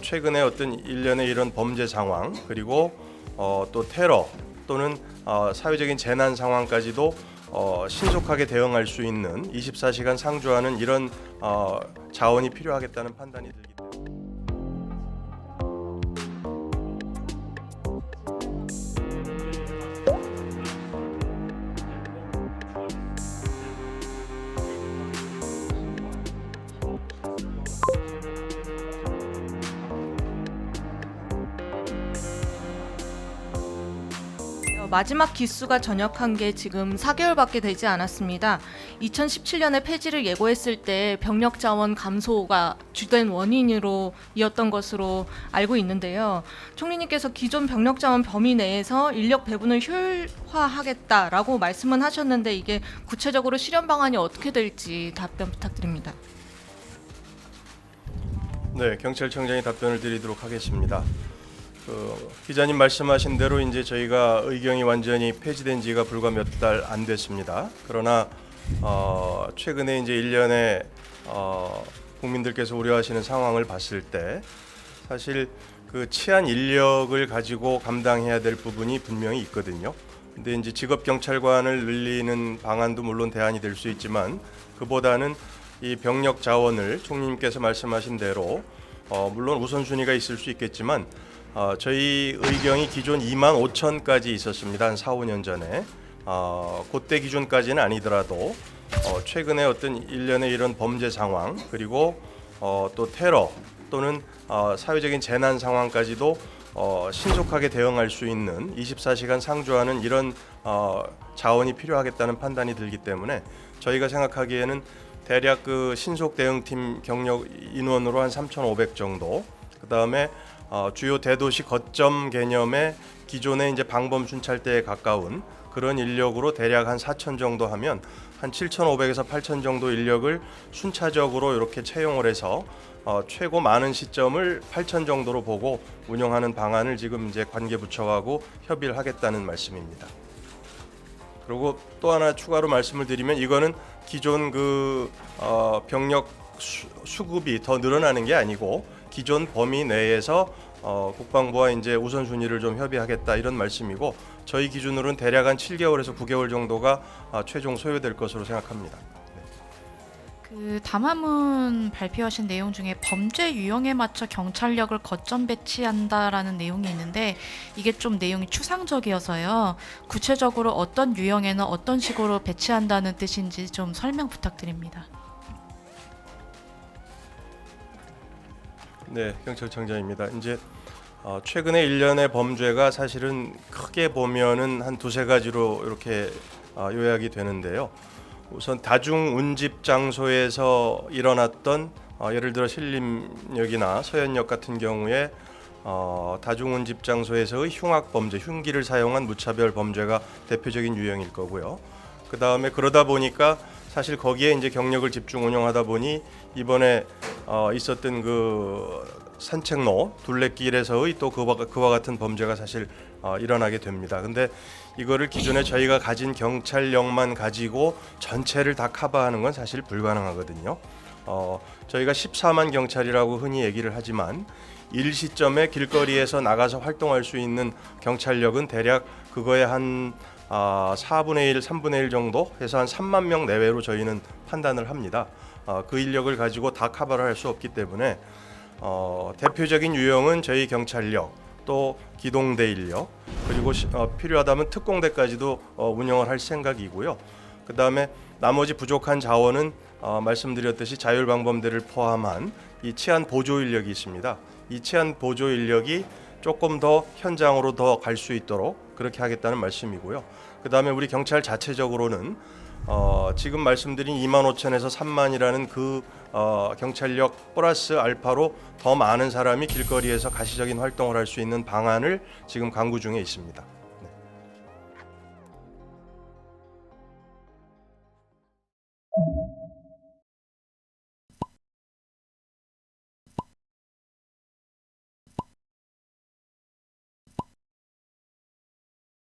최근에 어떤 일련의 이런 범죄 상황 그리고 또 테러 또는 사회적인 재난 상황까지도 신속하게 대응할 수 있는 24시간 상주하는 이런 자원이 필요하겠다는 판단이 들기 때문에. 마지막 기수가 전역한 게 지금 4개월밖에 되지 않았습니다. 2017년에 폐지를 예고했을 때 병력 자원 감소가 주된 원인으로 이었던 것으로 알고 있는데요. 총리님께서 기존 병력 자원 범위 내에서 인력 배분을 효율화하겠다라고 말씀은 하셨는데 이게 구체적으로 실현 방안이 어떻게 될지 답변 부탁드립니다. 네, 경찰청장이 답변을 드리도록 하겠습니다. 기자님 말씀하신 대로 이제 저희가 의경이 완전히 폐지된 지가 불과 몇 달 안 됐습니다. 그러나 최근에 이제 일련의 국민들께서 우려하시는 상황을 봤을 때 사실 그 치안 인력을 가지고 감당해야 될 부분이 분명히 있거든요. 근데 이제 직업 경찰관을 늘리는 방안도 물론 대안이 될 수 있지만 그보다는 이 병력 자원을 총리님께서 말씀하신 대로 물론 우선순위가 있을 수 있겠지만 저희 의경이 기존 2만 5천까지 있었습니다. 한 4, 5년 전에. 그때 기준까지는 아니더라도 최근에 어떤 일련의 이런 범죄 상황 그리고 또 테러 또는 사회적인 재난 상황까지도 신속하게 대응할 수 있는 24시간 상주하는 이런 자원이 필요하겠다는 판단이 들기 때문에 저희가 생각하기에는 대략 그 신속 대응팀 경력 인원으로 한 3,500 정도, 그 다음에 주요 대도시 거점 개념의 기존의 이제 방범 순찰대에 가까운 그런 인력으로 대략 한 4,000 정도 하면 한 7,500에서 8,000 정도 인력을 순차적으로 이렇게 채용을 해서 최고 많은 시점을 8,000 정도로 보고 운영하는 방안을 지금 이제 관계부처하고 협의를 하겠다는 말씀입니다. 그리고 또 하나 추가로 말씀을 드리면 이거는 기존 그 병력 수급이 더 늘어나는 게 아니고 기존 범위 내에서 국방부와 이제 우선순위를 좀 협의하겠다 이런 말씀이고 저희 기준으로는 대략 한 7개월에서 9개월 정도가 최종 소요될 것으로 생각합니다. 그 담화문 발표하신 내용 중에 범죄 유형에 맞춰 경찰력을 거점 배치한다라는 내용이 있는데 이게 좀 내용이 추상적이어서요. 구체적으로 어떤 유형에는 어떤 식으로 배치한다는 뜻인지 좀 설명 부탁드립니다. 네, 경찰청장입니다. 이제 최근에 일련의 범죄가 사실은 크게 보면은 한 두세 가지로 이렇게 요약이 되는데요. 우선 다중 운집 장소에서 일어났던 예를 들어 신림역이나 서현역 같은 경우에 다중 운집 장소에서의 흉악 범죄, 흉기를 사용한 무차별 범죄가 대표적인 유형일 거고요. 그 다음에 그러다 보니까 사실 거기에 이제 경력을 집중 운영하다 보니 이번에 있었던 그 산책로 둘레길에서의 또 그와 같은 범죄가 사실 일어나게 됩니다. 근데 이거를 기존에 저희가 가진 경찰력만 가지고 전체를 다 커버하는 건 사실 불가능하거든요. 저희가 14만 경찰이라고 흔히 얘기를 하지만 일시점에 길거리에서 나가서 활동할 수 있는 경찰력은 대략 그거의 한 4분의 1, 3분의 1 정도 해서 한 3만 명 내외로 저희는 판단을 합니다. 그 인력을 가지고 다 커버를 할 수 없기 때문에 대표적인 유형은 저희 경찰력, 또 기동대 인력, 그리고 필요하다면 특공대까지도 운영을 할 생각이고요. 그 다음에 나머지 부족한 자원은 말씀드렸듯이 자율방범대를 포함한 이 치안 보조 인력이 있습니다. 이 치안 보조 인력이 조금 더 현장으로 더 갈 수 있도록 그렇게 하겠다는 말씀이고요. 그 다음에 우리 경찰 자체적으로는 지금 말씀드린 2만 5천에서 3만이라는 그 경찰력 플러스 알파로 더 많은 사람이 길거리에서 가시적인 활동을 할 수 있는 방안을 지금 강구 중에 있습니다.